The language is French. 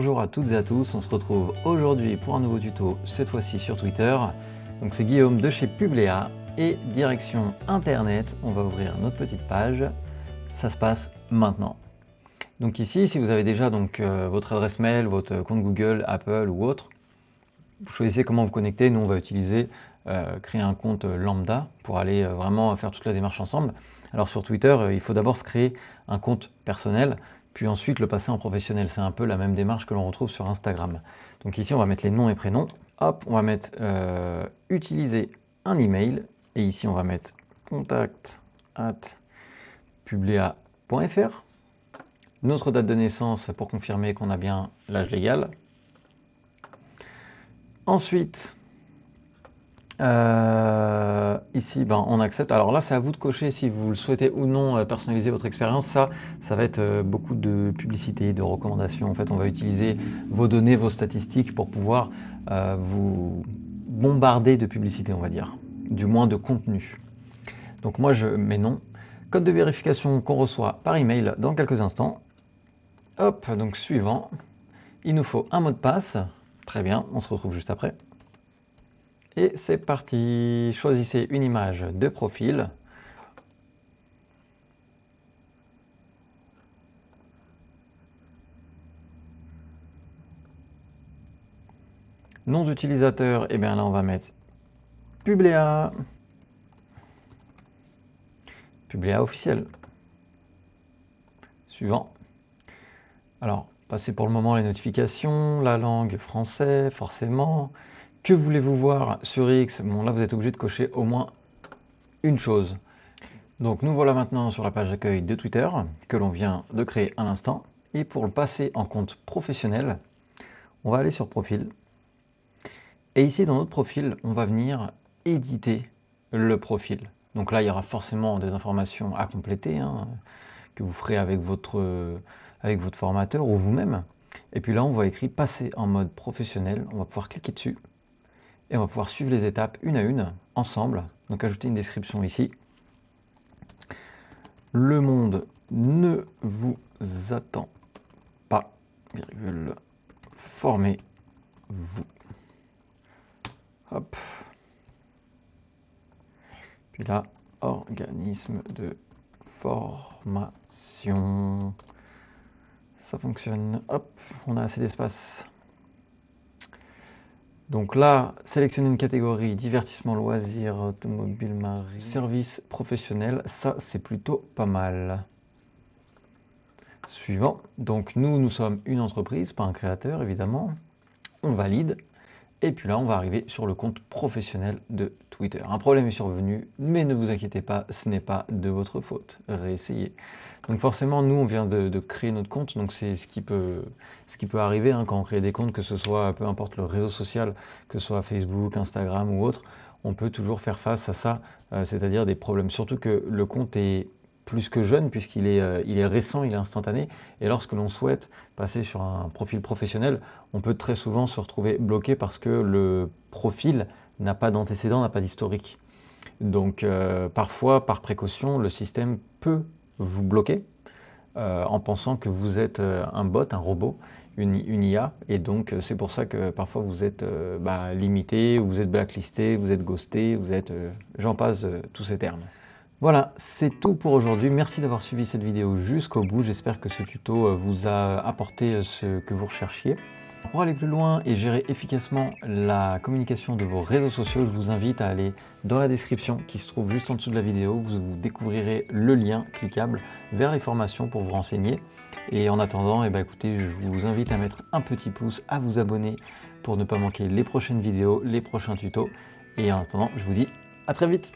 Bonjour à toutes et à tous, on se retrouve aujourd'hui pour un nouveau tuto, cette fois-ci sur Twitter. Donc c'est Guillaume de chez Publia et direction internet, on va ouvrir notre petite page. Ça se passe maintenant. Donc ici, si vous avez déjà votre adresse mail, votre compte Google, Apple ou autre, vous choisissez comment vous connecter. Nous on va utiliser créer un compte lambda pour aller vraiment faire toute la démarche ensemble. Alors sur Twitter, il faut d'abord se créer un compte personnel, puis ensuite le passer en professionnel. C'est un peu la même démarche que l'on retrouve sur Instagram. Donc ici on va mettre les noms et prénoms. Hop, on va mettre utiliser un email, et ici on va mettre contact@publia.fr. Notre date de naissance pour confirmer qu'on a bien l'âge légal. Ensuite, ici, on accepte. Alors là, c'est à vous de cocher si vous le souhaitez ou non personnaliser votre expérience. Ça va être beaucoup de publicité, de recommandations. En fait, on va utiliser vos données, vos statistiques pour pouvoir vous bombarder de publicité, on va dire, du moins de contenu. Donc moi, je mets non. Code de vérification qu'on reçoit par email dans quelques instants. Hop, donc suivant. Il nous faut un mot de passe. Très bien, on se retrouve juste après. Et c'est parti. Choisissez une image de profil. Nom d'utilisateur, et bien là on va mettre Publia. Publia officiel. Suivant. Alors, passez pour le moment les notifications, la langue français, forcément. Que voulez-vous voir sur X? Bon, là, vous êtes obligé de cocher au moins une chose. Donc, nous voilà maintenant sur la page d'accueil de Twitter, que l'on vient de créer à l'instant. Et pour le passer en compte professionnel, on va aller sur Profil. Et ici, dans notre profil, on va venir éditer le profil. Donc là, il y aura forcément des informations à compléter, que vous ferez avec votre formateur ou vous-même. Et puis là, on voit écrit passer en mode professionnel. On va pouvoir cliquer dessus et on va pouvoir suivre les étapes une à une ensemble. Donc ajouter une description ici. Le monde ne vous attend pas, virgule, formez-vous. Hop. Puis là, organisme de formation. Ça fonctionne. Hop, on a assez d'espace. Donc là, sélectionner une catégorie divertissement, loisirs, automobile, marine, service professionnel. Ça, c'est plutôt pas mal. Suivant. Donc nous sommes une entreprise, pas un créateur, évidemment. On valide. Et puis là, on va arriver sur le compte professionnel de Twitter. Un problème est survenu, mais ne vous inquiétez pas, ce n'est pas de votre faute. Réessayez. Donc forcément, nous, on vient de créer notre compte, donc c'est ce qui peut arriver quand on crée des comptes, que ce soit, peu importe le réseau social, que ce soit Facebook, Instagram ou autre, on peut toujours faire face à ça, c'est-à-dire des problèmes. Surtout que le compte est plus que jeune, puisqu'il est récent, il est instantané, et lorsque l'on souhaite passer sur un profil professionnel, on peut très souvent se retrouver bloqué parce que le profil n'a pas d'antécédent, n'a pas d'historique. Donc parfois, par précaution, le système peut vous bloquer en pensant que vous êtes un bot, un robot, une IA, et donc c'est pour ça que parfois vous êtes limité, vous êtes blacklisté, vous êtes ghosté, vous êtes, j'en passe tous ces termes. Voilà, c'est tout pour aujourd'hui. Merci d'avoir suivi cette vidéo jusqu'au bout. J'espère que ce tuto vous a apporté ce que vous recherchiez. Pour aller plus loin et gérer efficacement la communication de vos réseaux sociaux, je vous invite à aller dans la description qui se trouve juste en dessous de la vidéo. Vous découvrirez le lien cliquable vers les formations pour vous renseigner. Et en attendant, écoutez, je vous invite à mettre un petit pouce, à vous abonner pour ne pas manquer les prochaines vidéos, les prochains tutos. Et en attendant, je vous dis à très vite.